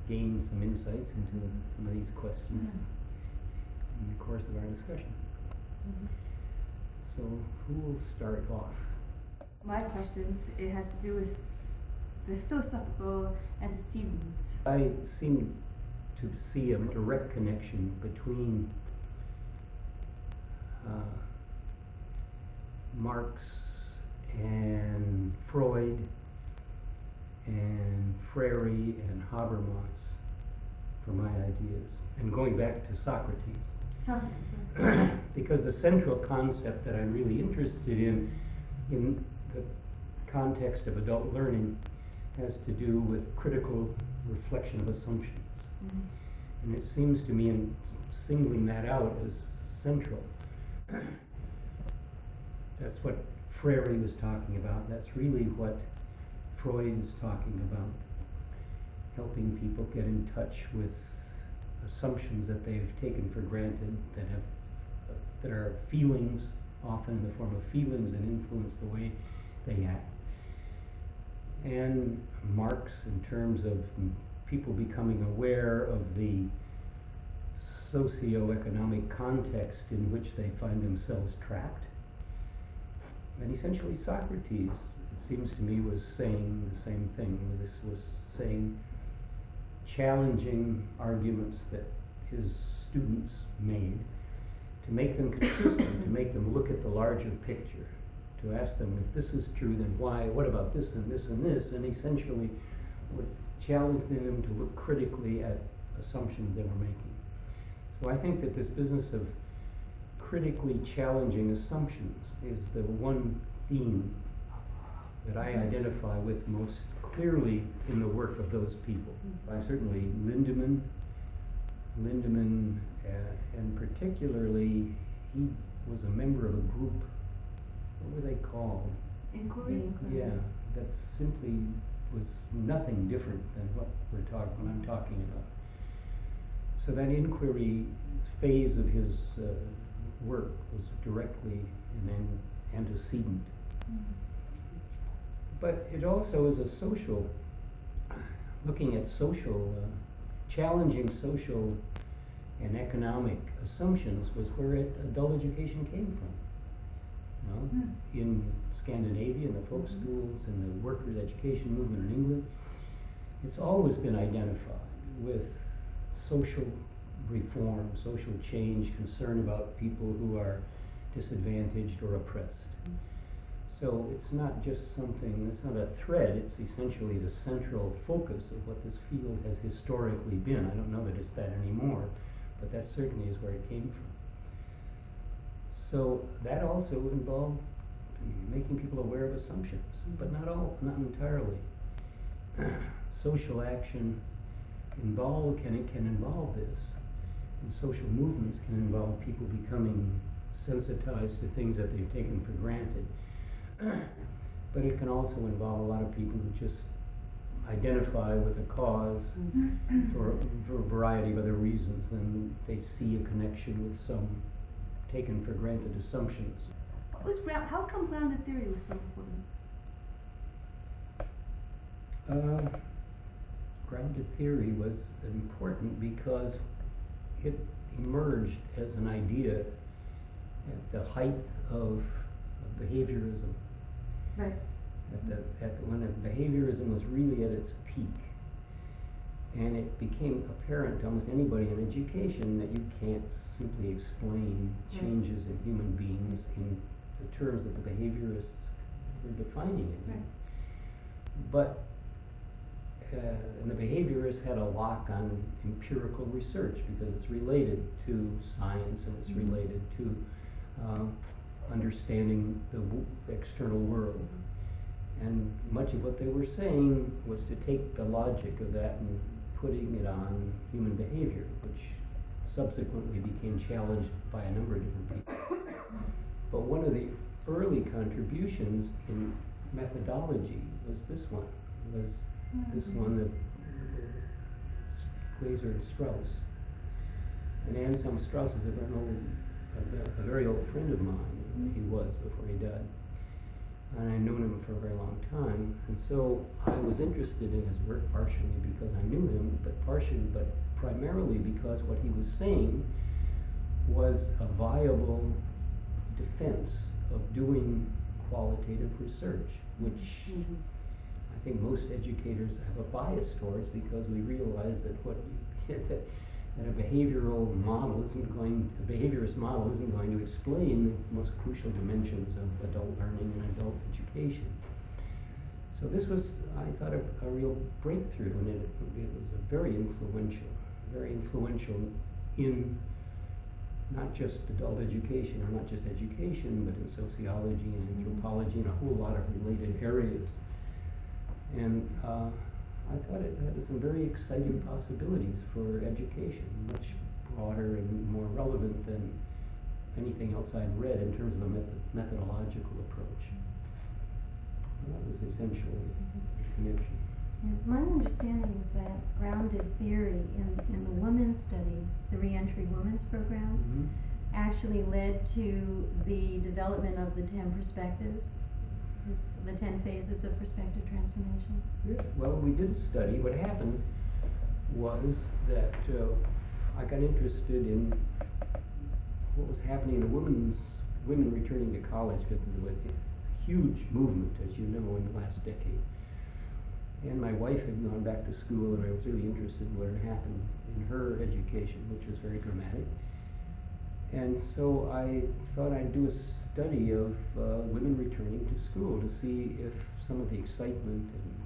gain some insights into some of these questions in the course of our discussion. So who will start off? My questions, it has to do with the philosophical antecedents. I seem to see a direct connection between Marx and Freud and Freire and Habermas for my ideas, and going back to Socrates. Because the central concept that I'm really interested in the context of adult learning has to do with critical reflection of assumptions. And it seems to me, in singling that out as central, that's what Freire was talking about. That's really what Freud is talking about, helping people get in touch with assumptions that they've taken for granted, that are feelings, often in the form of feelings, and influence the way they act. And Marx, in terms of people becoming aware of the socio-economic context in which they find themselves trapped. And essentially Socrates, it seems to me, was saying the same thing, was saying, challenging arguments that his students made, to make them consistent, to make them look at the larger picture, to ask them, if this is true, then why, what about this and this and this, and essentially would challenge them to look critically at assumptions they were making. So I think that this business of critically challenging assumptions is the one theme that I identify with most clearly in the work of those people. Certainly Lindemann, and particularly he was a member of a group, what were they called? Inquiry. Yeah, that simply was nothing different than what I'm talking about. So that inquiry phase of his work was directly an antecedent. But it also is a social, looking at social, challenging social and economic assumptions was where adult education came from. You know, in Scandinavia, in the folk schools, in the workers' education movement in England, it's always been identified with social reform, social change, concern about people who are disadvantaged or oppressed. So it's not just something, it's not a thread, it's essentially the central focus of what this field has historically been. I don't know that it's that anymore, but that certainly is where it came from. So that also involved making people aware of assumptions, but not entirely. Social action can involve this, and social movements can involve people becoming sensitized to things that they've taken for granted. But it can also involve a lot of people who just identify with a cause for a variety of other reasons, and they see a connection with some taken for granted assumptions. How come grounded theory was so important? Grounded theory was important because it emerged as an idea at the height of behaviorism. Right. When behaviorism was really at its peak, and it became apparent to almost anybody in education that you can't simply explain changes in human beings in the terms that the behaviorists were defining it. Right. But and the behaviorists had a lock on empirical research because it's related to science and it's related to understanding the external world. And much of what they were saying was to take the logic of that and putting it on human behavior, which subsequently became challenged by a number of different people. But one of the early contributions in methodology was this one, that Glaser and Strauss. And Anselm Strauss is a very old friend of mine. He was before he died. and I'd known him for a very long time, and so I was interested in his work partially because I knew him, but primarily because what he was saying was a viable defense of doing qualitative research, which I think most educators have a bias towards, because we realize that that a behaviorist model isn't going to explain the most crucial dimensions of adult learning and adult education. So this was, I thought, a real breakthrough, and it was very influential in not just adult education, or not just education, but in sociology and anthropology and a whole lot of related areas. And I thought it had some very exciting possibilities for education, much broader and more relevant than anything else I'd read in terms of a methodological approach. And that was essentially the connection. And my understanding is that grounded theory in the women's study, the Reentry Women's Program, actually led to the development of the 10 perspectives, the 10 phases of perspective transformation. Yeah. Well, we did a study. What happened was that I got interested in what was happening in women returning to college, because there was a huge movement, as you know, in the last decade. And my wife had gone back to school, and I was really interested in what had happened in her education, which was very dramatic. And so I thought I'd do a study of women returning to school to see if some of the excitement and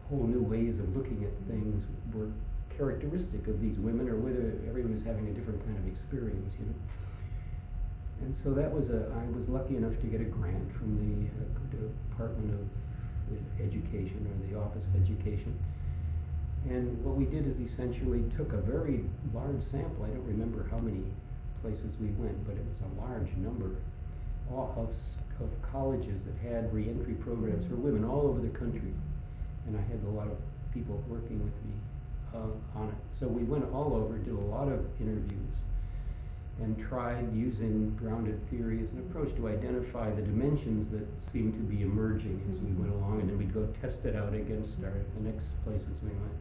whole new ways of looking at things were characteristic of these women, or whether everyone was having a different kind of experience, you know. And so that was I was lucky enough to get a grant from the Department of Education, or the Office of Education. And what we did is essentially took a very large sample. I don't remember how many places we went, but it was a large number of colleges that had reentry programs for women all over the country. And I had a lot of people working with me on it. So we went all over, did a lot of interviews, and tried using grounded theory as an approach to identify the dimensions that seemed to be emerging as we went along, and then we'd go test it out against the next places we went.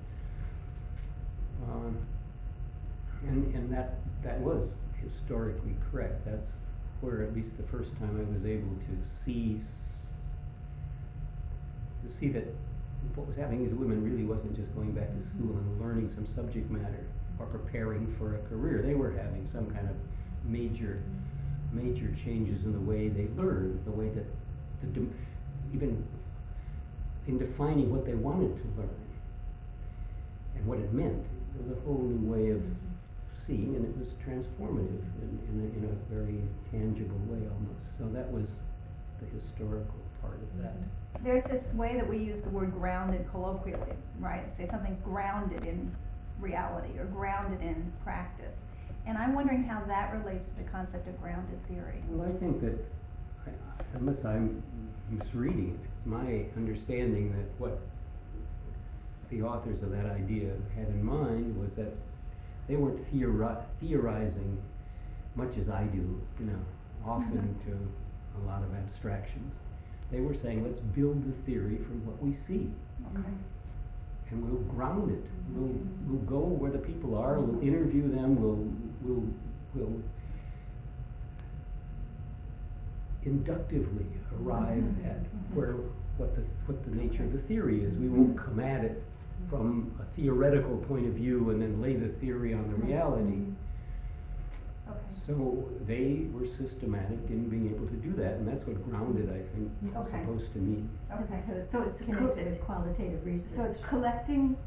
And that was historically correct. That's where, at least the first time, I was able to see that what was happening is women really wasn't just going back to school and learning some subject matter or preparing for a career. They were having some kind of major changes in the way they learned, the way that even in defining what they wanted to learn and what it meant. It was a whole new way of seeing, and it was transformative in a very tangible way almost. So that was the historical part of that. There's this way that we use the word grounded colloquially, right? Say something's grounded in reality or grounded in practice. And I'm wondering how that relates to the concept of grounded theory. Well, I think that, unless I'm misreading, it's my understanding that what the authors of that idea had in mind was that they weren't theorizing much as I do, often to a lot of abstractions. They were saying, let's build the theory from what we see. Okay. And we'll ground it. We'll go where the people are. We'll interview them. We'll inductively arrive at what the nature of the theory is. We won't come at it from a theoretical point of view and then lay the theory on the reality. Okay. So they were systematic in being able to do that, and that's what grounded, I think, is supposed to mean. Okay. So it's connected with qualitative research. So it's collecting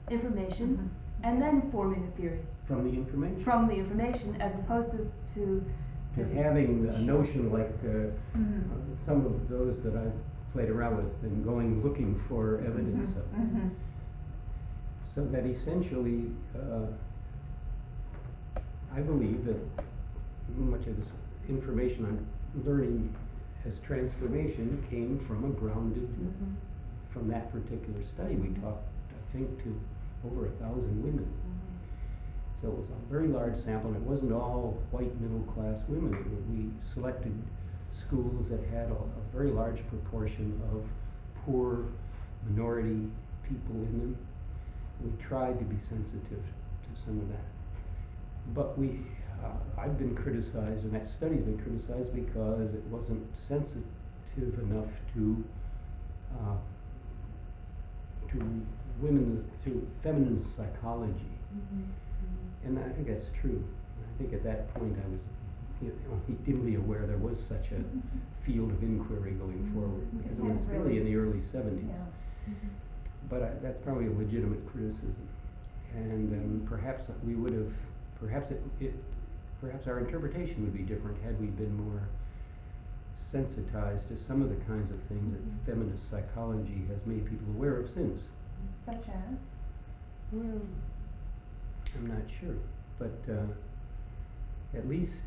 information and then forming a theory From the information. from the information, as opposed to Just having a notion like some of those that I've played around with and going looking for evidence of it. So that essentially, I believe that much of this information I'm learning as transformation came from a grounded, from that particular study. We talked, I think, to over 1,000 women. So it was a very large sample, and it wasn't all white middle-class women. We selected schools that had a very large proportion of poor minority people in them. We tried to be sensitive to some of that. But I've been criticized, and that study's been criticized because it wasn't sensitive enough to feminine psychology. And I think that's true. I think at that point I was only dimly aware there was such a field of inquiry going forward, because it was really in the early 70s. Yeah. But that's probably a legitimate criticism. And perhaps we would have, perhaps our interpretation would be different had we been more sensitized to some of the kinds of things that feminist psychology has made people aware of since. Such as? Well, I'm not sure, but at least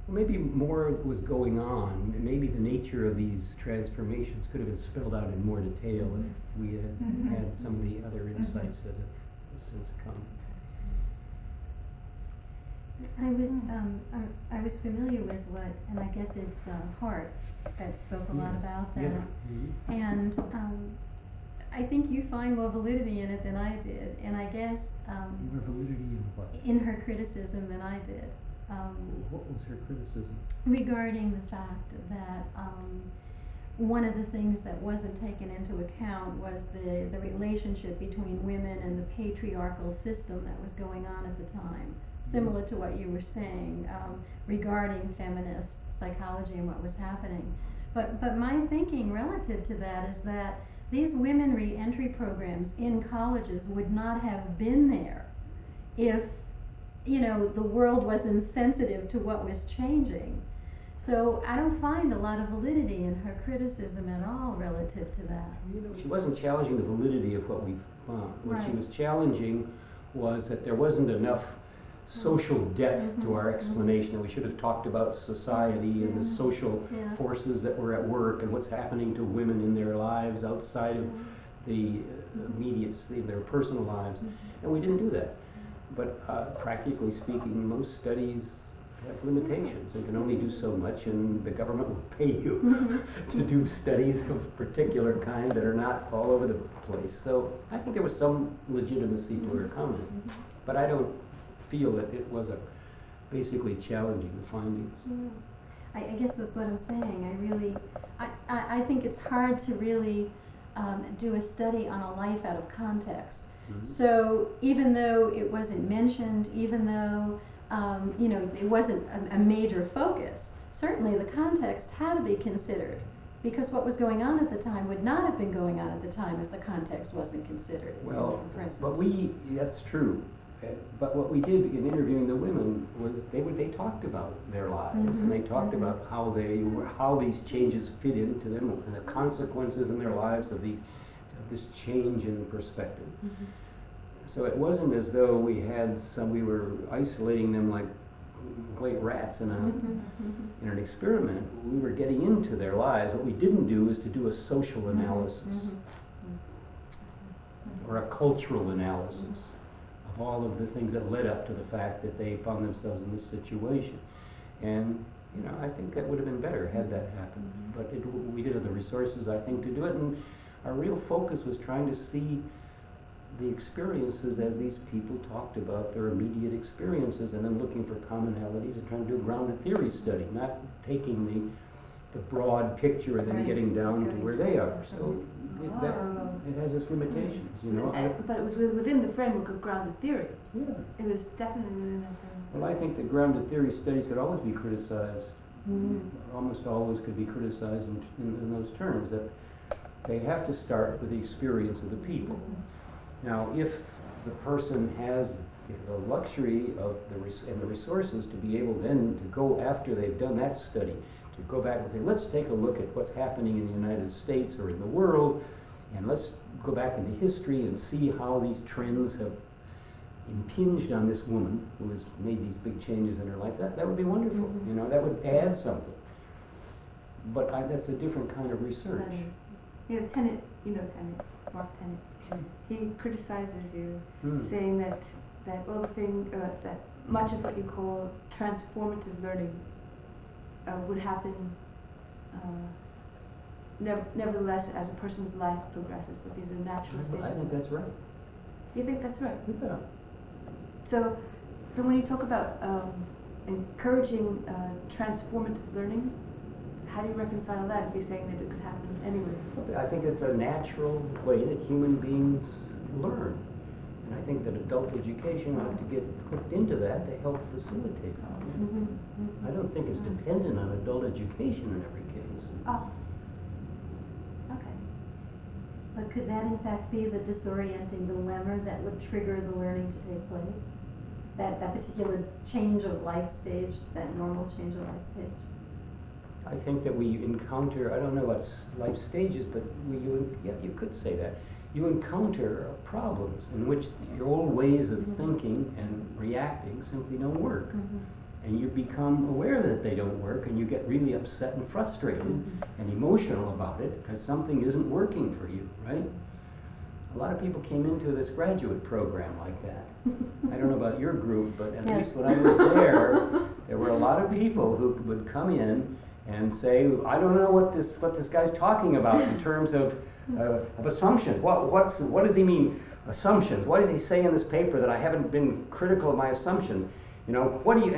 maybe more was going on. Maybe the nature of these transformations could have been spelled out in more detail if we had had some of the other insights that have since come. I was familiar with what, and I guess it's Hart that spoke a lot about that. Yeah. And I think you find more validity in it than I did, and I guess More validity in what? in her criticism than I did. What was her criticism? Regarding the fact that one of the things that wasn't taken into account was the relationship between women and the patriarchal system that was going on at the time, similar to what you were saying regarding feminist psychology and what was happening. But my thinking relative to that is that these women re-entry programs in colleges would not have been there if, you know, the world was insensitive to what was changing. So I don't find a lot of validity in her criticism at all relative to that. You know, she wasn't challenging the validity of what we found. What she Right. was challenging was that there wasn't enough social depth to our explanation, that we should have talked about society and the social forces that were at work and what's happening to women in their lives outside of the immediacy of their personal lives. And we didn't do that. But practically speaking, most studies have limitations. You can only do so much, and the government will pay you to do studies of a particular kind that are not all over the place. So I think there was some legitimacy to her comment, but I don't feel that it was basically challenging the findings. I guess that's what I'm saying. I think it's hard to really do a study on a life out of context. So even though it wasn't mentioned, even though you know, it wasn't a major focus, certainly the context had to be considered, because what was going on at the time would not have been going on at the time if the context wasn't considered. Well, for instance. but that's true. But what we did in interviewing the women was they talked about their lives, and they talked about how these changes fit into them, and the consequences in their lives of this change in perspective. So it wasn't as though we were isolating them like white rats in an experiment. We were getting into their lives. What we didn't do is to do a social analysis or a cultural analysis of all of the things that led up to the fact that they found themselves in this situation. And you know, I think that would have been better had that happened. But we didn't have the resources, I think, to do it. And our real focus was trying to see the experiences as these people talked about their immediate experiences, and then looking for commonalities and trying to do a grounded theory study, not taking the broad picture and then getting down to where they are. So it has its limitations, you know. But it was within the framework of grounded theory. Yeah. It was definitely within that framework. Well, I think that grounded theory studies could always be criticized. Almost always could be criticized in those terms, that they have to start with the experience of the people. Now, if the person has the luxury of and the resources to be able then to go after they've done that study, to go back and say, let's take a look at what's happening in the United States or in the world, and let's go back into history and see how these trends have impinged on this woman who has made these big changes in her life. That would be wonderful. You know, that would add something. But that's a different kind of research. You know, Mark Tennant. He criticizes you, saying that much of what you call transformative learning would happen nevertheless as a person's life progresses, that these are natural stages. I think that's right. You think that's right? Yeah. So then when you talk about encouraging transformative learning, how do you reconcile that if you're saying that it could happen anywhere? I think it's a natural way that human beings learn. And I think that adult education ought to get hooked into that to help facilitate that. I don't think it's dependent on adult education in every case. Oh. Okay. But could that in fact be the disorienting dilemma that would trigger the learning to take place? That particular change of life stage, that normal change of life stage? I think that we encounter, I don't know about life stages, but you could say that. You encounter problems in which your old ways of thinking and reacting simply don't work. And you become aware that they don't work, and you get really upset and frustrated and emotional about it because something isn't working for you, right? A lot of people came into this graduate program like that. I don't know about your group, but at least when I was there were a lot of people who would come in and say, I don't know what this guy's talking about in terms of assumptions. What does he mean, assumptions? What does he say in this paper that I haven't been critical of my assumptions? You know, what do you,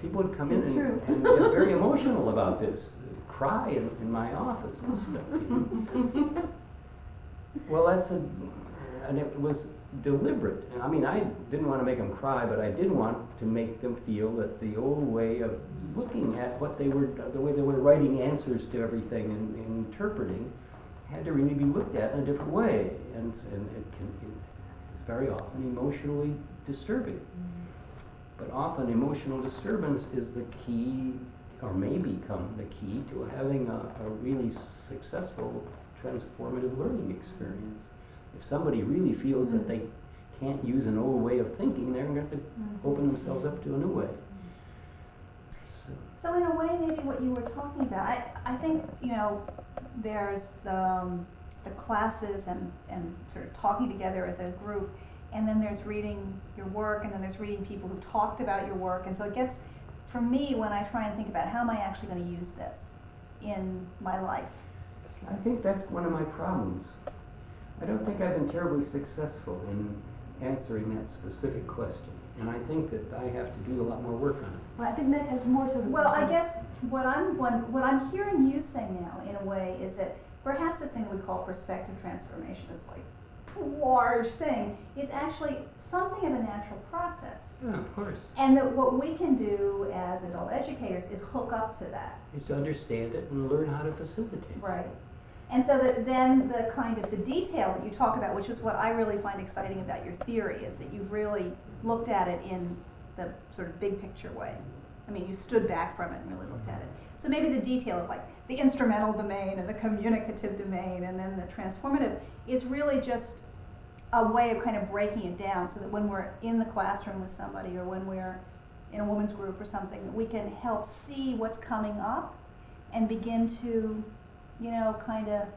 people would come in and get very emotional about this, cry in my office and stuff. Well, and it was deliberate. I mean, I didn't want to make them cry, but I did want to make them feel that the old way of looking at what the way they were writing answers to everything and interpreting, had to really be looked at in a different way. And it's very often emotionally disturbing. But often emotional disturbance is the key, or may become the key, to having a really successful transformative learning experience. If somebody really feels that they can't use an old way of thinking, they're going to have to open themselves up to a new way. So in a way, maybe what you were talking about, I think, there's the classes and sort of talking together as a group, and then there's reading your work, and then there's reading people who talked about your work, and so it gets, for me, when I try and think about how am I actually going to use this in my life. I think that's one of my problems. I don't think I've been terribly successful in answering that specific question, and I think that I have to do a lot more work on it. Well, I think Meg has more to. Well, I guess what I'm hearing you say now, in a way, is that perhaps this thing that we call perspective transformation, is like a large thing, is actually something of a natural process. Yeah, of course. And that what we can do as adult educators is hook up to that. Is to understand it and learn how to facilitate. Right. And so that then the kind of the detail that you talk about, which is what I really find exciting about your theory, is that you've really looked at it in the sort of big picture way. I mean, you stood back from it and really looked at it. So maybe the detail of like the instrumental domain and the communicative domain and then the transformative is really just a way of kind of breaking it down so that when we're in the classroom with somebody or when we're in a women's group or something, that we can help see what's coming up and begin to kind of,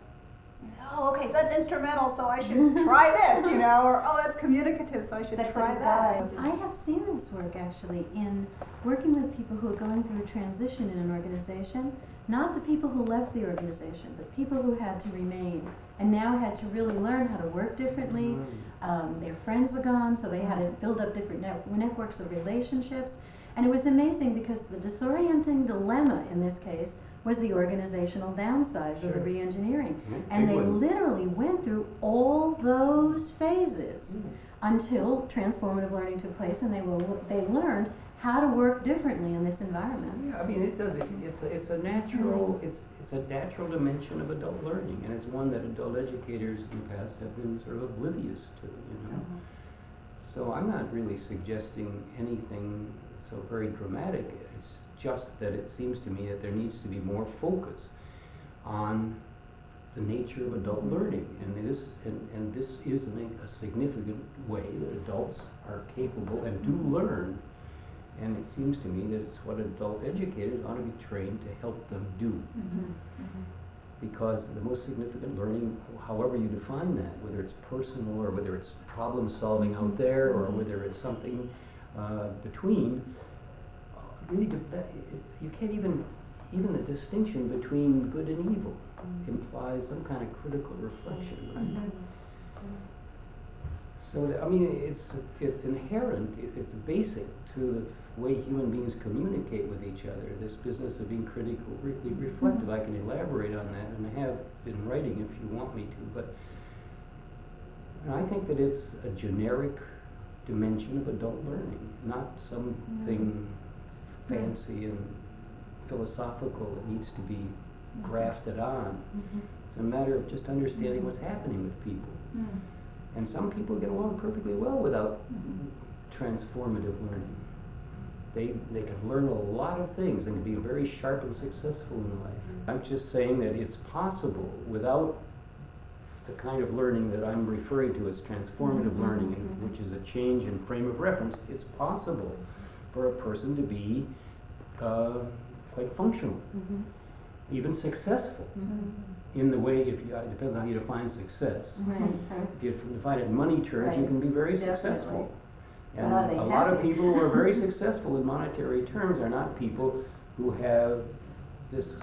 oh, okay, so that's instrumental, so I should try this, or oh, that's communicative, so I should try that. I have seen this work actually in working with people who are going through a transition in an organization, not the people who left the organization, but people who had to remain and now had to really learn how to work differently. Their friends were gone, so they had to build up different networks of relationships. And it was amazing because the disorienting dilemma in this case was the organizational downsides of the re-engineering. And they literally went through all those phases until transformative learning took place, and they learned how to work differently in this environment. Yeah, I mean, it does. It's a natural. It's a natural dimension of adult learning, and it's one that adult educators in the past have been sort of oblivious to. So I'm not really suggesting anything so very dramatic. It's just that it seems to me that there needs to be more focus on the nature of adult learning, and this is a significant way that adults are capable and do learn. And it seems to me that it's what adult educators ought to be trained to help them do. Because the most significant learning, however you define that, whether it's personal or whether it's problem solving out there or whether it's something between, really, you can't even the distinction between good and evil implies some kind of critical reflection, right? So, I mean, it's inherent, it's basic to the way human beings communicate with each other, this business of being critical, really reflective. I can elaborate on that, and I have been writing if you want me to, but I think that it's a generic dimension of adult learning, not something fancy and philosophical that needs to be grafted on. It's a matter of just understanding what's happening with people. And some people get along perfectly well without transformative learning. They can learn a lot of things and can be very sharp and successful in life. I'm just saying that it's possible without the kind of learning that I'm referring to as transformative learning, which is a change in frame of reference. It's possible for a person to be quite functional, even successful. In the way, it depends on how you define success. If you define it in money terms, you can be very successful. And a lot of people who are very successful in monetary terms are not people who have this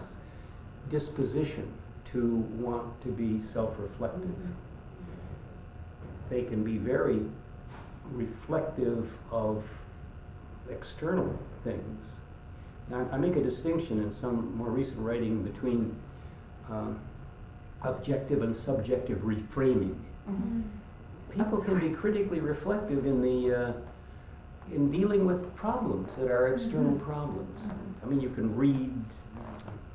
disposition to want to be self-reflective. They can be very reflective of external things. Now, I make a distinction in some more recent writing between objective and subjective reframing. People can be critically reflective in dealing with problems that are external problems. I mean, you can read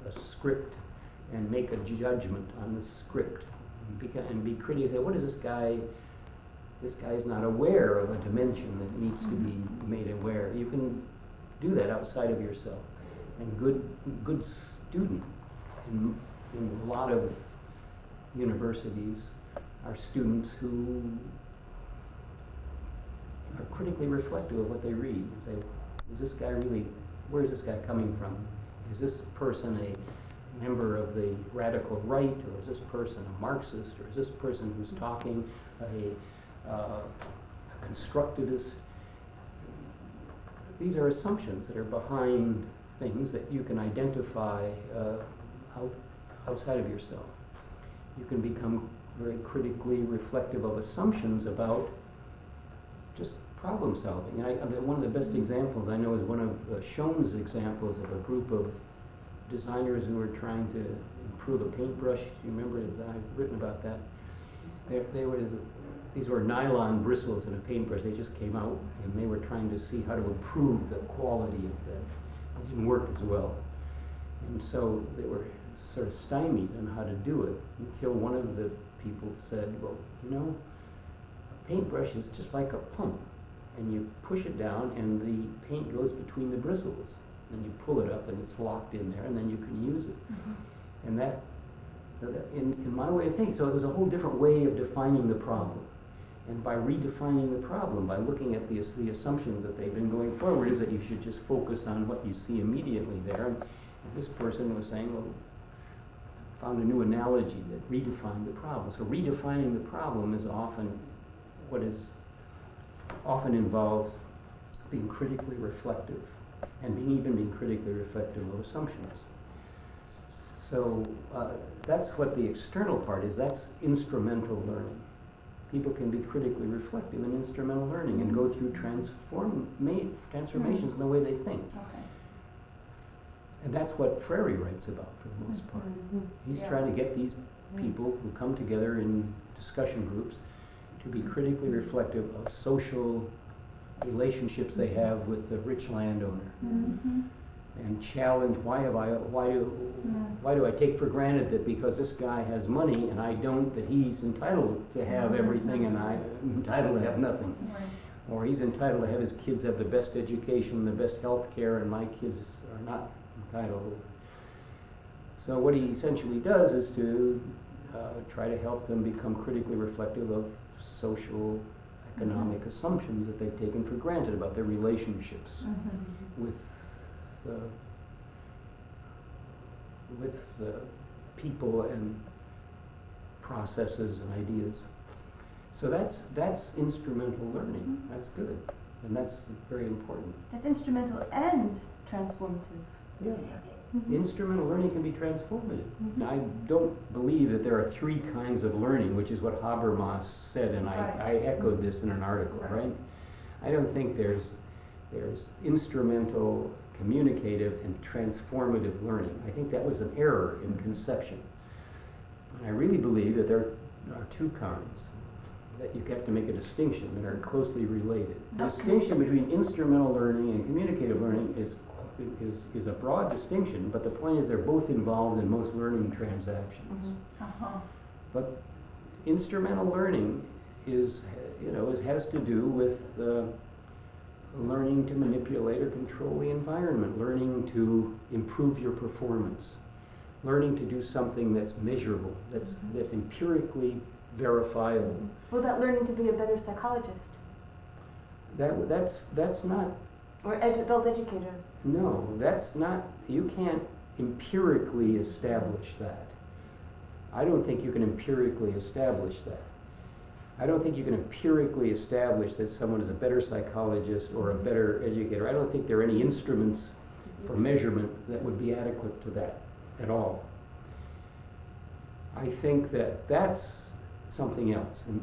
a script and make a judgment on the script and be critical and say, what is this guy? This guy is not aware of a dimension that needs to be made aware. You can do that outside of yourself. And good student in a lot of universities are students who are critically reflective of what they read and say, is this guy really, where is this guy coming from? Is this person a member of the radical right, or is this person a Marxist, or is this person who's talking a constructivist? These are assumptions that are behind things that you can identify outside of yourself. You can become very critically reflective of assumptions about just problem solving. And one of the best examples I know is one of Schoen's examples of a group of designers who were trying to improve a paintbrush. You remember that I've written about that. These were nylon bristles in a paintbrush. They just came out, and they were trying to see how to improve the quality of that. It didn't work as well. And so they were sort of stymied on how to do it until one of the people said, well, you know, a paintbrush is just like a pump. And you push it down, and the paint goes between the bristles. And you pull it up, and it's locked in there, and then you can use it. And that in my way of thinking, so it was a whole different way of defining the problem. And by redefining the problem, by looking at the assumptions that they've been going forward, is that you should just focus on what you see immediately there. And this person was saying, well, found a new analogy that redefined the problem. So redefining the problem is often involves being critically reflective and being critically reflective of assumptions. So that's what the external part is. That's instrumental learning. People can be critically reflective in instrumental learning and go through transformations in the way they think. And that's what Freire writes about for the most part. He's trying to get these people who come together in discussion groups to be critically reflective of social relationships they have with the rich landowner, and challenge why do I take for granted that because this guy has money and I don't, that he's entitled to have everything and I'm entitled to have nothing, or he's entitled to have his kids have the best education, the best health care, and my kids are not entitled. So what he essentially does is to try to help them become critically reflective of social economic assumptions that they've taken for granted about their relationships with people and processes and ideas. So that's instrumental learning. That's good. And that's very important. That's instrumental and transformative. Yeah. Mhm. Instrumental learning can be transformative. Mhm. Now, I don't believe that there are three kinds of learning, which is what Habermas said, and Right. I echoed this in an article, Right. right? I don't think there's instrumental, communicative, and transformative learning. I think that was an error in conception. And I really believe that there are two kinds, that you have to make a distinction that are closely related. The distinction between instrumental learning and communicative learning is a broad distinction, but the point is they're both involved in most learning transactions. Mhm. Uh-huh. But instrumental learning has to do with learning to manipulate or control the environment, learning to improve your performance, learning to do something that's measurable, that's empirically verifiable. What about learning to be a better psychologist That's not. or adult educator? No, that's not, you can't empirically establish that. I don't think you can empirically establish that. I don't think you can empirically establish that someone is a better psychologist or a better educator. I don't think there are any instruments for measurement that would be adequate to that at all. I think that that's something else. And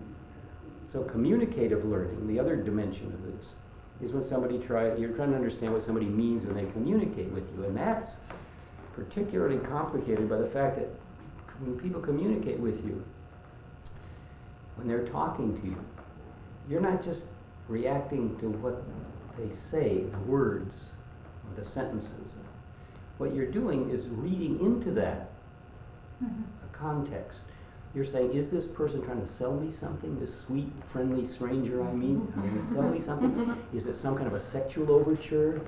so communicative learning, the other dimension of this, is when you're trying to understand what somebody means when they communicate with you. And that's particularly complicated by the fact that when people communicate with you, when they're talking to you, you're not just reacting to what they say, the words, or the sentences. What you're doing is reading into that a context. You're saying, is this person trying to sell me something? This sweet, friendly stranger I meet, are they going to sell me something? Is it some kind of a sexual overture?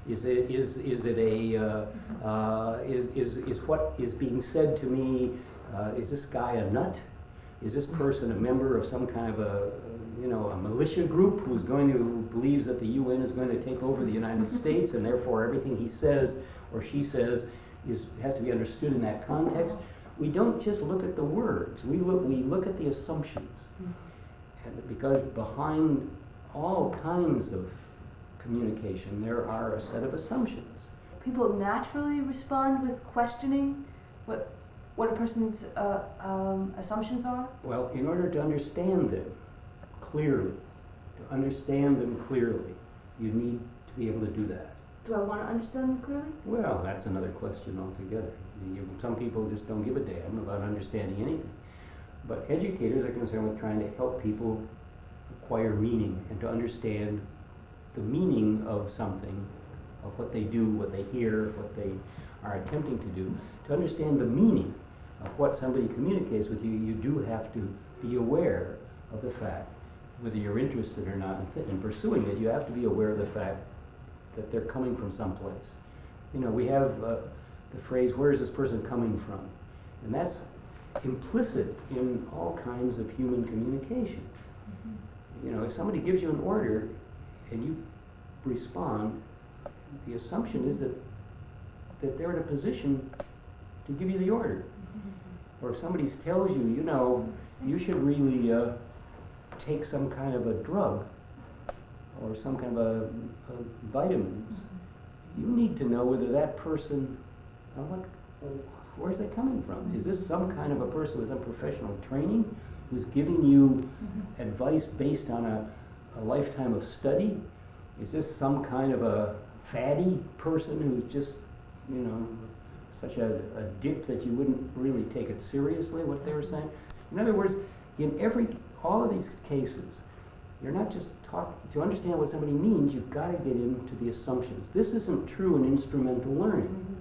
Is what is being said to me? Is this guy a nut? Is this person a member of some kind of a militia group who's believes that the UN is going to take over the United States, and therefore everything he says or she says has to be understood in that context? We don't just look at the words. We look at the assumptions, and because behind all kinds of communication there are a set of assumptions. People naturally respond with questioning what a person's assumptions are? Well, in order to understand them clearly, you need to be able to do that. Do I want to understand them clearly? Well, that's another question altogether. Some people just don't give a damn about understanding anything. But educators are concerned with trying to help people acquire meaning and to understand the meaning of something, of what they do, what they hear, what they are attempting to do. To understand the meaning of what somebody communicates with you, you do have to be aware of the fact, whether you're interested or not in pursuing it, you have to be aware of the fact that they're coming from someplace. We have the phrase, where is this person coming from? And that's implicit in all kinds of human communication. If somebody gives you an order and you respond, the assumption is that they're in a position to give you the order. Or if somebody tells you, you should really take some kind of a drug or some kind of vitamins, you need to know whether that person, where's that coming from? Is this some kind of a person with some professional training who's giving you advice based on a lifetime of study? Is this some kind of a fatty person who's just, such a dip that you wouldn't really take it seriously, what they were saying? In other words, in all of these cases, you're not just talking, to understand what somebody means, you've got to get into the assumptions. This isn't true in instrumental learning.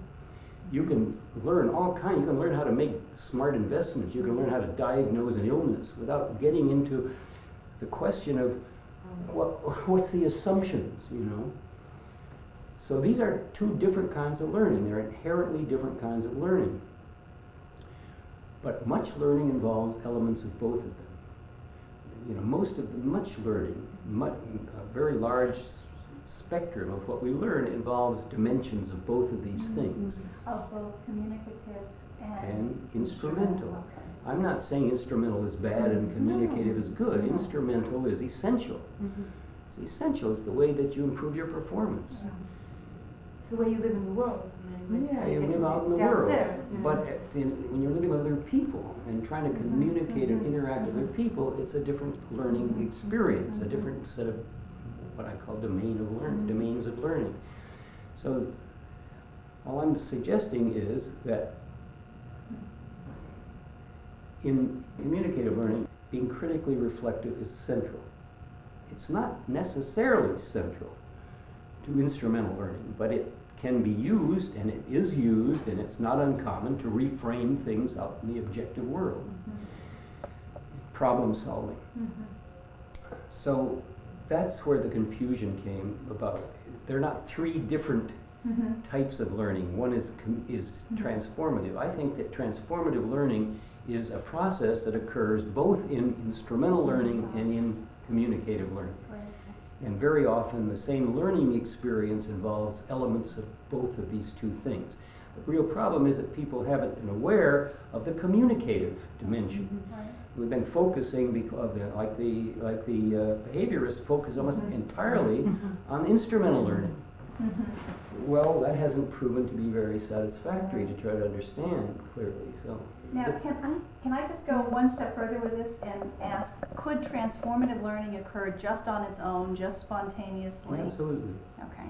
You can learn you can learn how to make smart investments, you can learn how to diagnose an illness without getting into the question of what's the assumptions, So these are two different kinds of learning. They're inherently different kinds of learning. But much learning involves elements of both of them. Much learning, a very large spectrum of what we learn involves dimensions of both of these things. Of both communicative And instrumental. Okay. I'm not saying instrumental is bad and communicative is good. Instrumental is essential. It's essential. It's the way that you improve your performance. It's the way you live in the world. In many ways. Yeah, you It's live out in the world. downstairs, yeah. But when you're living with other people and trying to communicate and interact with other people, it's a different learning experience, a different set of what I call domains of learning. So all I'm suggesting is that in communicative learning, being critically reflective is central. It's not necessarily central to instrumental learning, but it can be used, and it is used, and it's not uncommon to reframe things out in the objective world. Problem solving. So that's where the confusion came about. They're not three different types of learning. One is transformative. I think that transformative learning is a process that occurs both in instrumental learning and in communicative learning. And very often the same learning experience involves elements of both of these two things. The real problem is that people haven't been aware of the communicative dimension. We've been focusing, like the behaviorists focus almost entirely on instrumental learning. Well, that hasn't proven to be very satisfactory to try to understand clearly. So now, can I just go one step further with this and ask, could transformative learning occur just on its own, just spontaneously? Absolutely. Okay.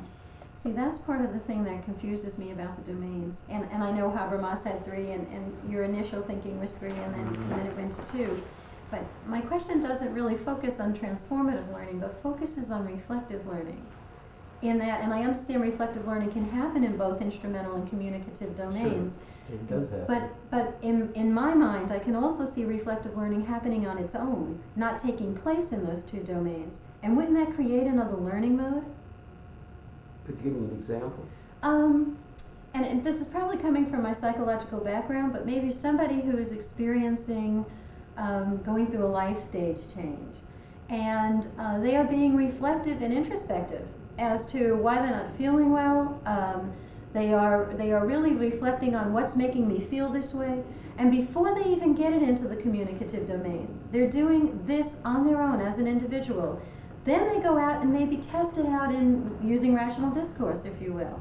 See, that's part of the thing that confuses me about the domains. And I know Habermas had 3, and your initial thinking was 3, and then it went to 2. But my question doesn't really focus on transformative learning, but focuses on reflective learning. In that, and I understand reflective learning can happen in both instrumental and communicative domains. Sure, it does happen. But in my mind, I can also see reflective learning happening on its own, not taking place in those 2 domains. And wouldn't that create another learning mode? Could you give me an example? And this is probably coming from my psychological background, but maybe somebody who is experiencing going through a life stage change. And they are being reflective and introspective as to why they're not feeling well. They are really reflecting on what's making me feel this way. And before they even get it into the communicative domain, they're doing this on their own as an individual. Then they go out and maybe test it out in using rational discourse, if you will.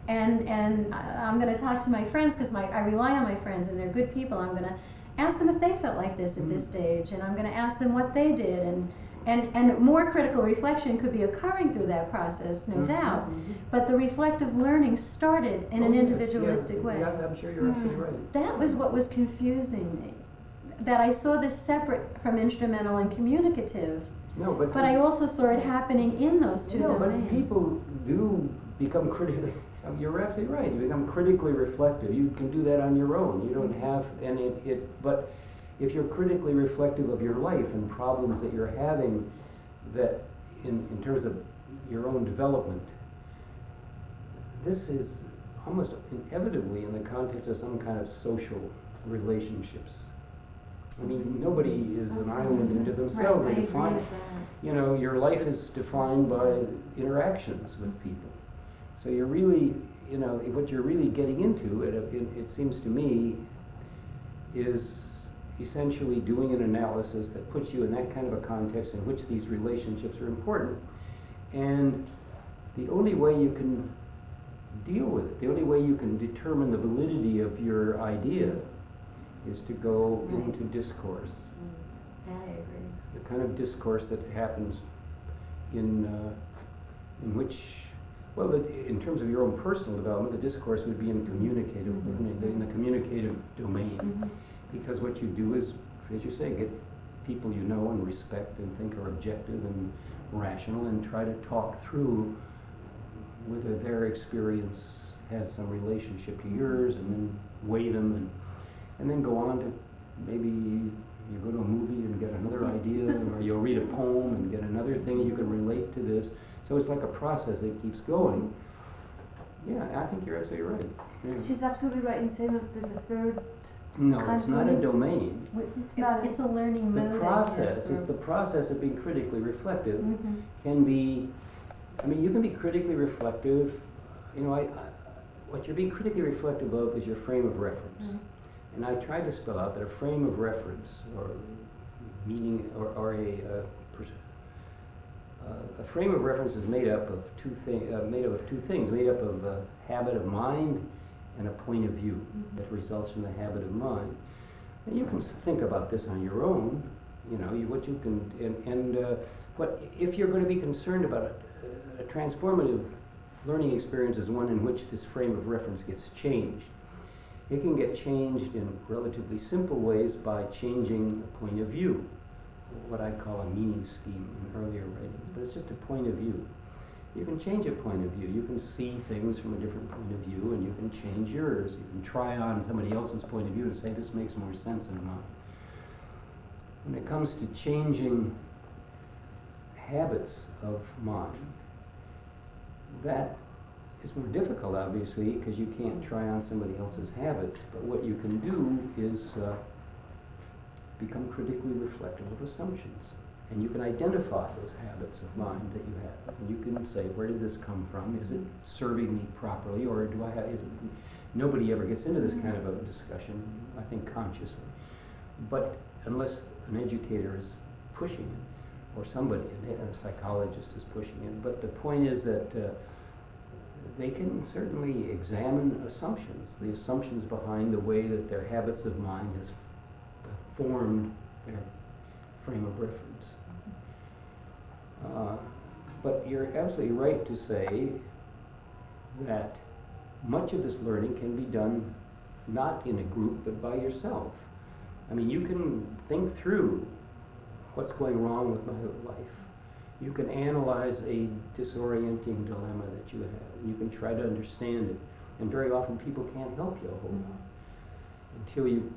And I'm going to talk to my friends, because I rely on my friends and they're good people. I'm going to ask them if they felt like this at this stage, and I'm going to ask them what they did. And more critical reflection could be occurring through that process, no doubt. But the reflective learning started in an individualistic way. Yeah, I'm sure you're absolutely right. That was what was confusing me. That I saw this separate from instrumental and communicative. No, but I also saw it happening in those 2 domains. But people do become critically. You're absolutely right. You become critically reflective. You can do that on your own. You don't have But if you're critically reflective of your life and problems that you're having, that in terms of your own development, this is almost inevitably in the context of some kind of social relationships. I mean, nobody is an island unto themselves. Right, They define, your life is defined by interactions with people. So you're really, what you're really getting into, it seems to me, is essentially doing an analysis that puts you in that kind of a context in which these relationships are important. And the only way you can deal with it, the only way you can determine the validity of your idea is to go into discourse. That I agree. The kind of discourse that happens in which, well, in terms of your own personal development, the discourse would be in communicative learning, in the communicative domain. Because what you do is, as you say, get people you know and respect and think are objective and rational, and try to talk through whether their experience has some relationship to yours, and then weigh them, and then go on to maybe you go to a movie and get another idea, or you'll read a poem and get another thing, and you can relate to this. So it's like a process that keeps going. Yeah, I think you're absolutely right. Yeah. She's absolutely right in saying that there's a third. No, it's not a domain. It's a learning mode. The process is the process of being critically reflective. Can be, you can be critically reflective. What you're being critically reflective of is your frame of reference. And I tried to spell out that a frame of reference, or meaning, or A frame of reference is made up of two things, made up of a habit of mind and a point of view that results from the habit of mind. And you can think about this on your own, what you can, what if you're going to be concerned about a transformative learning experience is one in which this frame of reference gets changed. It can get changed in relatively simple ways by changing a point of view, what I call a meaning scheme in earlier writings, but it's just a point of view. You can change a point of view. You can see things from a different point of view, and you can change yours. You can try on somebody else's point of view to say this makes more sense than mine. When it comes to changing habits of mind, that is more difficult, obviously, because you can't try on somebody else's habits. But what you can do is become critically reflective of assumptions. And you can identify those habits of mind that you have. And you can say, where did this come from? Is it serving me properly, or do I have, nobody ever gets into this kind of a discussion, I think consciously. But unless an educator is pushing it, or somebody, a psychologist is pushing it. But the point is that they can certainly examine assumptions, the assumptions behind the way that their habits of mind has formed their frame of reference. But you're absolutely right to say that much of this learning can be done not in a group, but by yourself. I mean, you can think through what's going wrong with my life. You can analyze a disorienting dilemma that you have, and you can try to understand it. And very often people can't help you a whole lot until you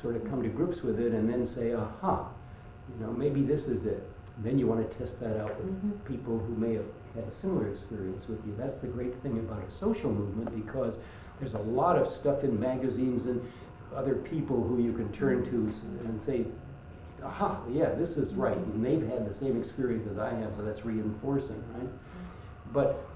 sort of come to grips with it and then say, aha, maybe this is it. Then you want to test that out with people who may have had a similar experience with you. That's the great thing about a social movement, because there's a lot of stuff in magazines and other people who you can turn to and say, aha, yeah, this is right. And they've had the same experience as I have, so that's reinforcing, right? But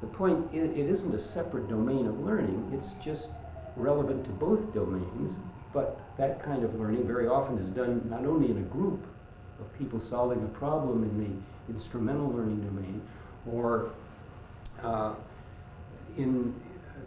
the point, it isn't a separate domain of learning. It's just relevant to both domains. But that kind of learning very often is done not only in a group of people solving a problem in the instrumental learning domain, or in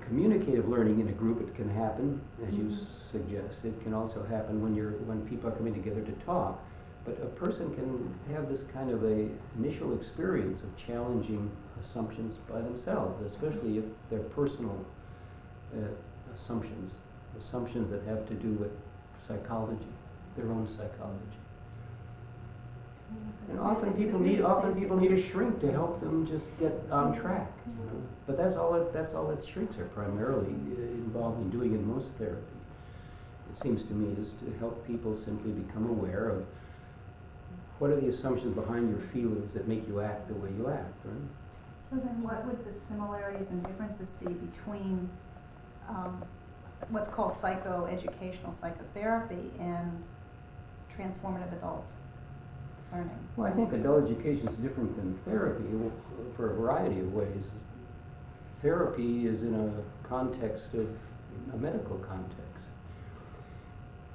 communicative learning in a group. It can happen, as you suggest. It can also happen when people are coming together to talk. But a person can have this kind of a initial experience of challenging assumptions by themselves, especially if they're personal assumptions that have to do with psychology, their own psychology. And often people need a shrink to help them just get on track. But that's all that shrinks are primarily involved in doing in most therapy. It seems to me is to help people simply become aware of what are the assumptions behind your feelings that make you act the way you act, right? So then what would the similarities and differences be between what's called psychoeducational psychotherapy and transformative adult learning? Well, I think adult education is different than therapy for a variety of ways. Therapy is in a context of a medical context,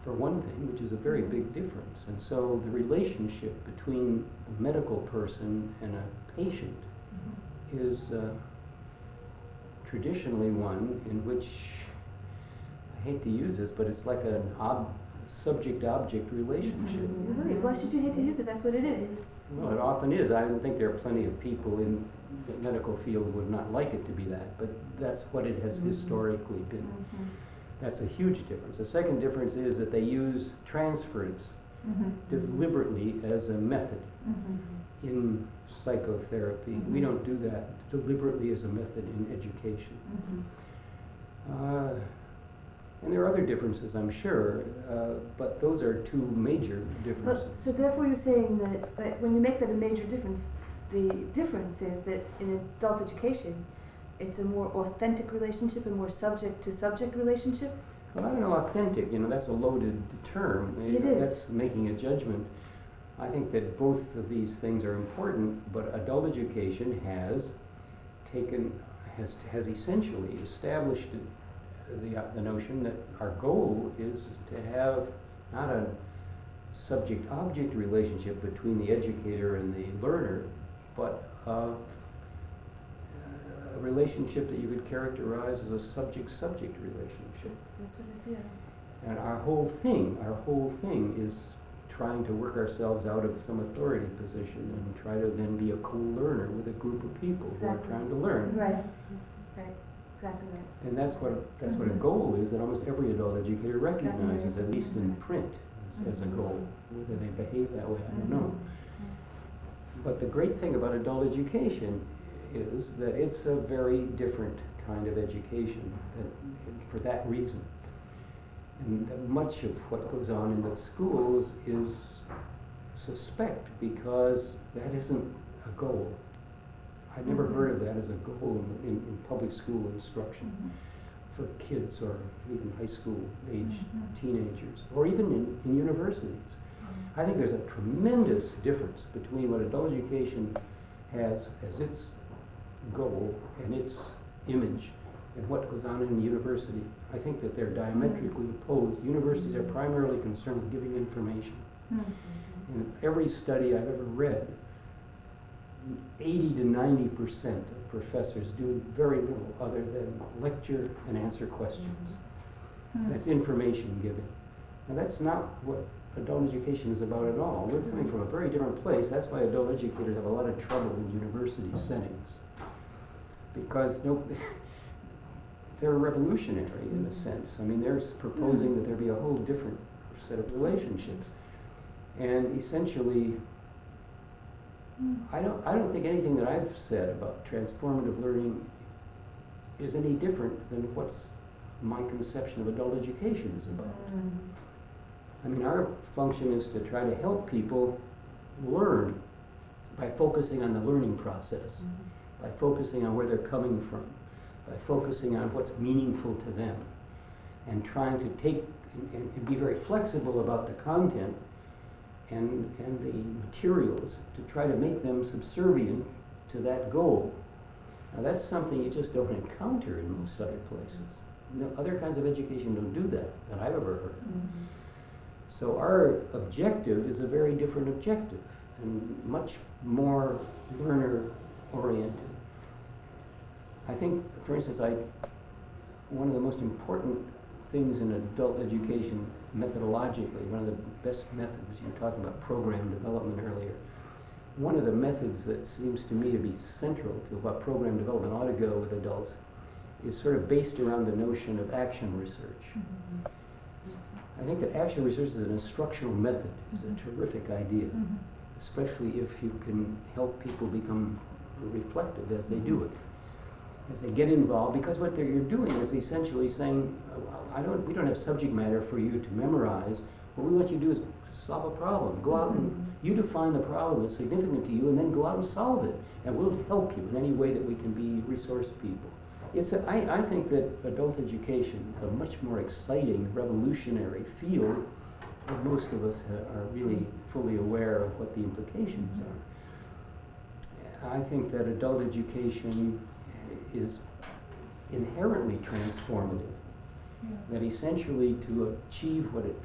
for one thing, which is a very big difference. And so the relationship between a medical person and a patient is traditionally one in which, I hate to use this, but it's like an subject-object relationship. Really? Why should you hate to use it? That's what it is. Well, it often is. I think there are plenty of people in the medical field who would not like it to be that, but that's what it has historically been. That's a huge difference. The second difference is that they use transference deliberately as a method in psychotherapy. We don't do that deliberately as a method in education. And there are other differences, I'm sure, but those are two major differences. So therefore you're saying that when you make that a major difference, the difference is that in adult education, it's a more authentic relationship, a more subject-to-subject relationship? Well, I don't know, authentic, that's a loaded term. It is. That's making a judgment. I think that both of these things are important, but adult education has essentially established the notion that our goal is to have not a subject-object relationship between the educator and the learner, but a relationship that you could characterize as a subject-subject relationship. That's what it is, yeah. And our whole thing is trying to work ourselves out of some authority position and try to then be a co-learner with a group of people who are trying to learn. Right, right, exactly right. And that's what a goal is that almost every adult educator recognizes, at least in print, as a goal. Whether they behave that way, I don't know. But the great thing about adult education is that it's a very different kind of education for that reason. And that much of what goes on in the schools is suspect because that isn't a goal. I never heard of that as a goal in public school instruction for kids or even high school age teenagers or even in universities. I think there's a tremendous difference between what adult education has as its goal and its image and what goes on in the university. I think that they're diametrically opposed. Universities are primarily concerned with giving information. In every study I've ever read, 80 to 90% of professors do very little other than lecture and answer questions. That's information giving. Now that's not what adult education is about at all. We're coming from a very different place. That's why adult educators have a lot of trouble in university settings. Because they're revolutionary in a sense. I mean, they're proposing that there be a whole different set of relationships. And essentially, I don't think anything that I've said about transformative learning is any different than what's my conception of adult education is about. I mean, our function is to try to help people learn by focusing on the learning process, by focusing on where they're coming from, by focusing on what's meaningful to them, and trying to take and be very flexible about the content and the materials to try to make them subservient to that goal. Now that's something you just don't encounter in most other places. No, other kinds of education don't do that I've ever heard. So our objective is a very different objective and much more learner-oriented. I think, for instance, one of the most important things in adult education methodologically, one of the best methods, you were talking about program development earlier, one of the methods that seems to me to be central to what program development ought to go with adults is sort of based around the notion of action research. I think that action research as an instructional method is a terrific idea, especially if you can help people become reflective as they do it, as they get involved, because what you're doing is essentially saying, we don't have subject matter for you to memorize. What we want you to do is solve a problem. Go out and you define the problem that's significant to you, and then go out and solve it, and we'll help you in any way that we can be resource people. I think that adult education is a much more exciting, revolutionary field, and most of us are really fully aware of what the implications are. I think that adult education is inherently transformative. That essentially to achieve what it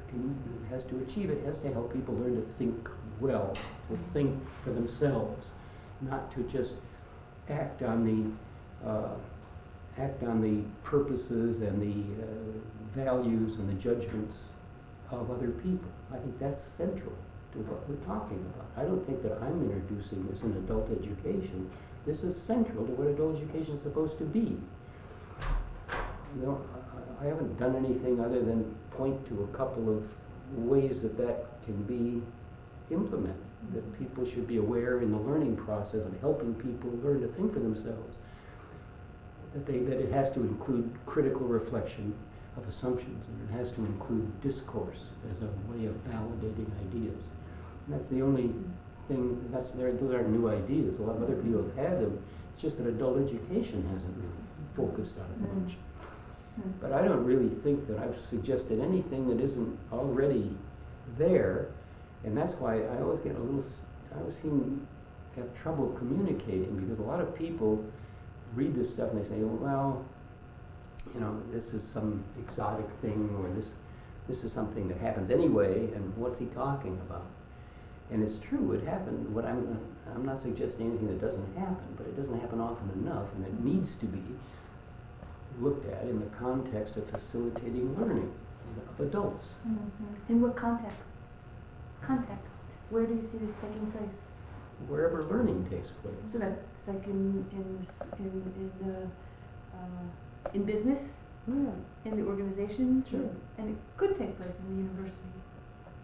has to achieve, it has to help people learn to think well, to think for themselves, not to just act on the purposes and the values and the judgments of other people. I think that's central to what we're talking about. I don't think that I'm introducing this in adult education. This is central to what adult education is supposed to be. I haven't done anything other than point to a couple of ways that can be implemented, that people should be aware in the learning process of helping people learn to think for themselves, that it has to include critical reflection of assumptions, and it has to include discourse as a way of validating ideas. And that's the only thing, those aren't new ideas. A lot of other people have had them. It's just that adult education hasn't really focused on it much. But I don't really think that I've suggested anything that isn't already there, and that's why I always seem to have trouble communicating, because a lot of people read this stuff and they say, well, this is some exotic thing, or this is something that happens anyway, and what's he talking about? And it's true, it happened. I'm not suggesting anything that doesn't happen, but it doesn't happen often enough, and it needs to be looked at in the context of facilitating learning of adults. In what contexts? Context. Where do you see this taking place? Wherever learning takes place. So that's like in business, in the organizations, Sure. and it could take place in the university.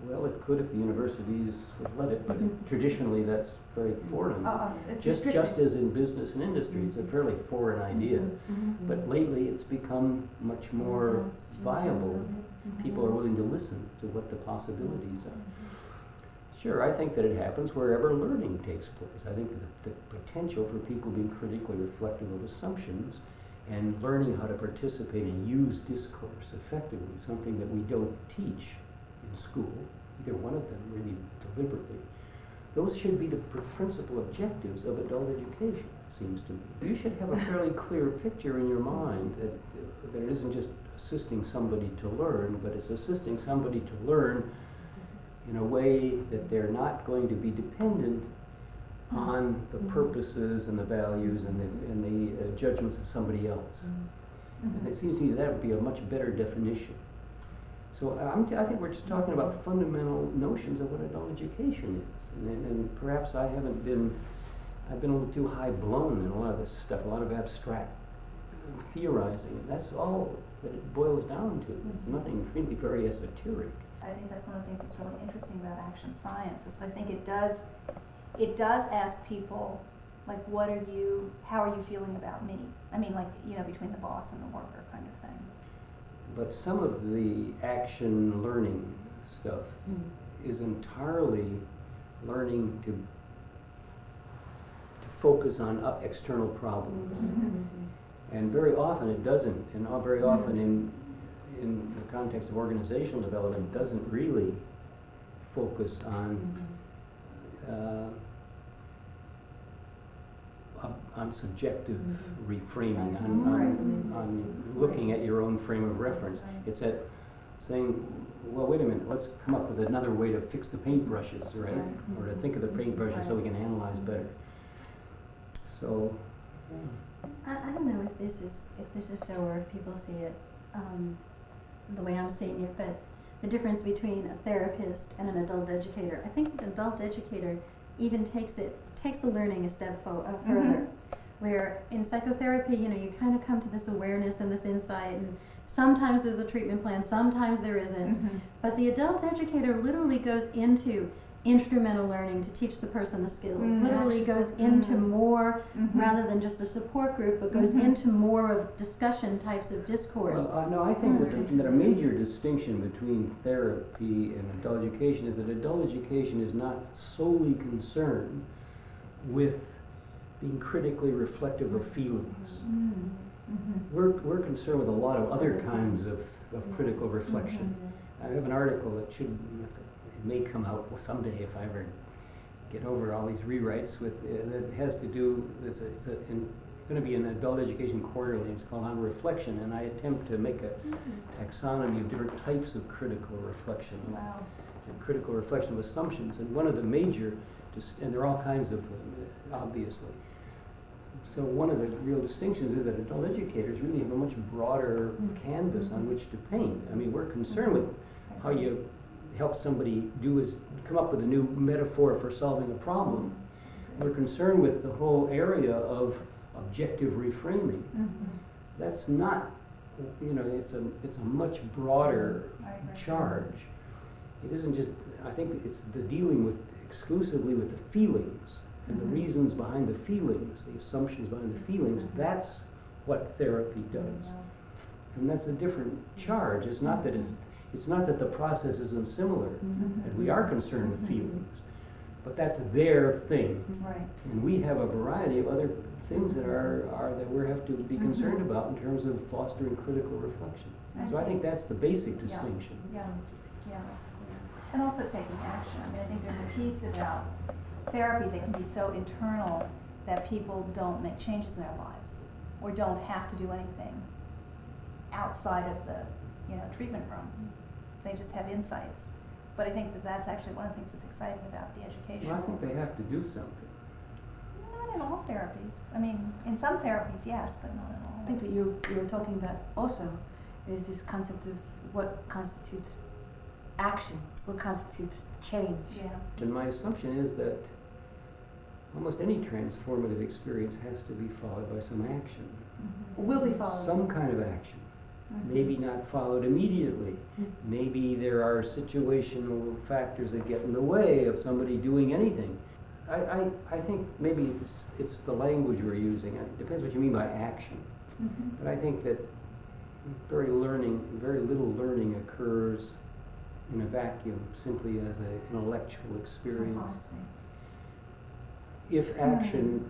Well, it could if the universities would let it, but traditionally that's very foreign. It's Just restricted. as in business and industry, it's a fairly foreign idea. But lately it's become much more viable. People are willing to listen to what the possibilities are. Sure, I think that it happens wherever learning takes place. I think that the potential for people being critically reflective of assumptions and learning how to participate and use discourse effectively, something that we don't teach in school, either one of them really deliberately. Those should be the principal objectives of adult education, it seems to me. You should have a fairly clear picture in your mind that it isn't just assisting somebody to learn, but it's assisting somebody to learn in a way that they're not going to be dependent on the purposes and the values and the judgments of somebody else. And it seems to me that would be a much better definition. So I think we're just talking about fundamental notions of what adult education is, and perhaps I've been a little too high blown in a lot of this stuff, a lot of abstract theorizing, and that's all that it boils down to. It's nothing really very esoteric. I think that's one of the things that's really interesting about action science, is I think it does ask people, like, how are you feeling about me? I mean, like, between the boss and the worker kind of thing. But some of the action learning stuff is entirely learning to focus on external problems. And very often it doesn't, and very often in the context of organizational development, doesn't really focus on subjective reframing, on looking at your own frame of reference. It's at saying, well, wait a minute, let's come up with another way to fix the paintbrushes, right? Or to think of the paintbrushes so we can analyze better. So, I don't know if this is so, or if people see it the way I'm seeing it, but the difference between a therapist and an adult educator. I think an adult educator even takes the learning a step further. Where in psychotherapy, you kind of come to this awareness and this insight, and sometimes there's a treatment plan, sometimes there isn't. But the adult educator literally goes into instrumental learning to teach the person the skills. Literally goes into more, rather than just a support group, but goes into more of discussion types of discourse. Well, no, I think that a major distinction between therapy and adult education is that adult education is not solely concerned with being critically reflective of feelings. We're concerned with a lot of other kinds of critical reflection. I have an article that may come out someday if I ever get over all these rewrites that has to do, it's going to be an adult education quarterly. It's called On Reflection, and I attempt to make a taxonomy of different types of critical reflection. Wow. And critical reflection of assumptions, and one of the major, and there are all kinds of them, obviously. So one of the real distinctions is that adult educators really have a much broader canvas on which to paint. I mean, we're concerned with how you help somebody come up with a new metaphor for solving a problem. We're concerned with the whole area of objective reframing. That's not, it's a much broader charge. It isn't just, I think it's the dealing exclusively with the feelings and the reasons behind the feelings, the assumptions behind the feelings. That's what therapy does. And that's a different charge. It's not that the process isn't similar, and we are concerned with feelings, but that's their thing. Right. And we have a variety of other things that that we have to be concerned about in terms of fostering critical reflection. So I think that's the basic distinction. Yeah, that's clear. And also taking action. I mean, I think there's a piece about therapy that can be so internal that people don't make changes in their lives, or don't have to do anything outside of the treatment room. They just have insights. But I think that that's actually one of the things that's exciting about the education. Well, I think they have to do something. Not in all therapies. I mean, in some therapies, yes, but not in all. I think that you're talking about also is this concept of what constitutes action, what constitutes change. Yeah. And my assumption is that almost any transformative experience has to be followed by some action. Mm-hmm. Will be followed. Some kind of action. Mhm. Maybe not followed immediately. Mhm. Maybe there are situational factors that get in the way of somebody doing anything. I think maybe it's the language we're using. It depends what you mean by action. Mhm. But I think that very little learning occurs in a vacuum, simply as an intellectual experience. Oh, I see. If action,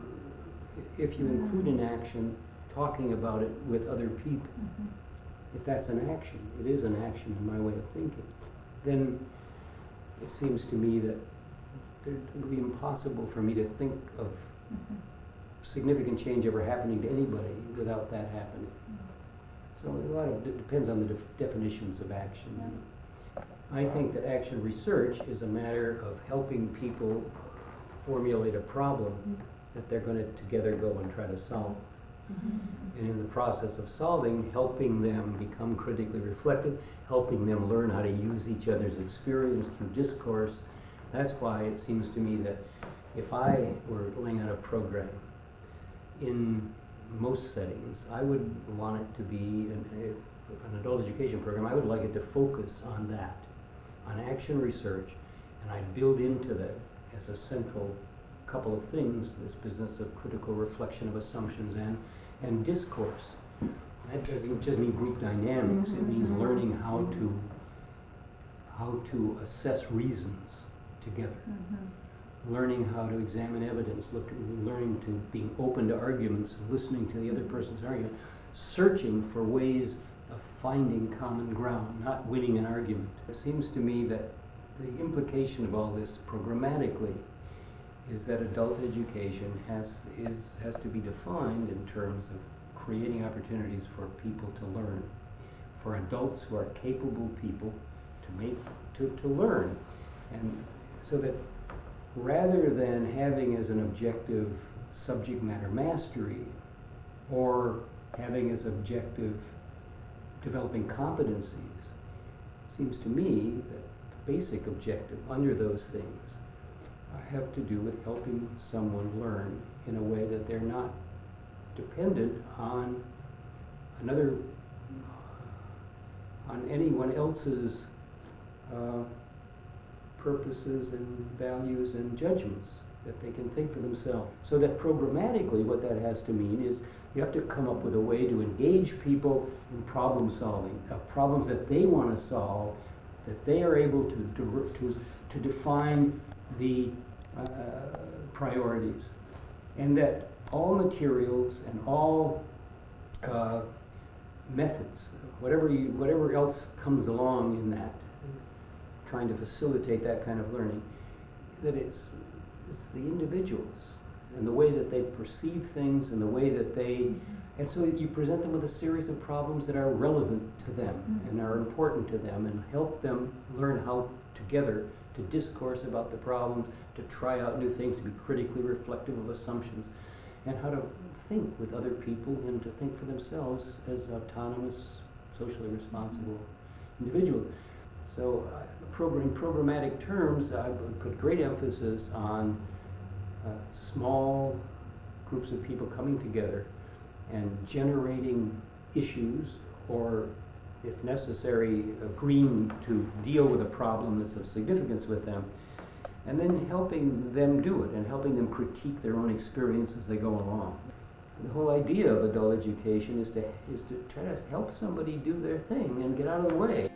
if you include in action talking about it with other people, Mhm. if that's an action, it is an action in my way of thinking, then it seems to me that it would be impossible for me to think of Mhm. significant change ever happening to anybody without that happening. So a lot of it depends on the definitions of action. I think that action research is a matter of helping people formulate a problem that they're going to together go and try to solve. And in the process of solving, helping them become critically reflective, helping them learn how to use each other's experience through discourse. That's why it seems to me that if I were laying out a program, in most settings, I would want it to be an adult education program. I would like it to focus on that, on action research, and I'd build into that as a central couple of things, this business of critical reflection of assumptions and discourse. That doesn't just mean group dynamics, it means learning how to assess reasons together. Learning how to examine evidence, learning to being open to arguments, and listening to the other person's argument, searching for ways of finding common ground, not winning an argument. It seems to me that the implication of all this programmatically is that adult education has to be defined in terms of creating opportunities for people to learn, for adults who are capable people to learn, and so that rather than having as an objective subject matter mastery or having as objective developing competencies, it seems to me that the basic objective under those things have to do with helping someone learn in a way that they're not dependent on anyone else's purposes and values and judgments, that they can think for themselves. So that programmatically what that has to mean is you have to come up with a way to engage people in problem solving, problems that they want to solve, that they are able to define the priorities, and that all materials and all methods, whatever else comes along in that, trying to facilitate that kind of learning, that it's the individuals and the way that they perceive things and the way that they, and so you present them with a series of problems that are relevant to them and are important to them, and help them learn how together to discourse about the problems, to try out new things, to be critically reflective of assumptions, and how to think with other people and to think for themselves as autonomous, socially responsible individuals. So in programmatic terms, I would put great emphasis on small groups of people coming together and generating issues, or if necessary, agreeing to deal with a problem that's of significance with them, and then helping them do it and helping them critique their own experience as they go along. The whole idea of adult education is to try to help somebody do their thing and get out of the way.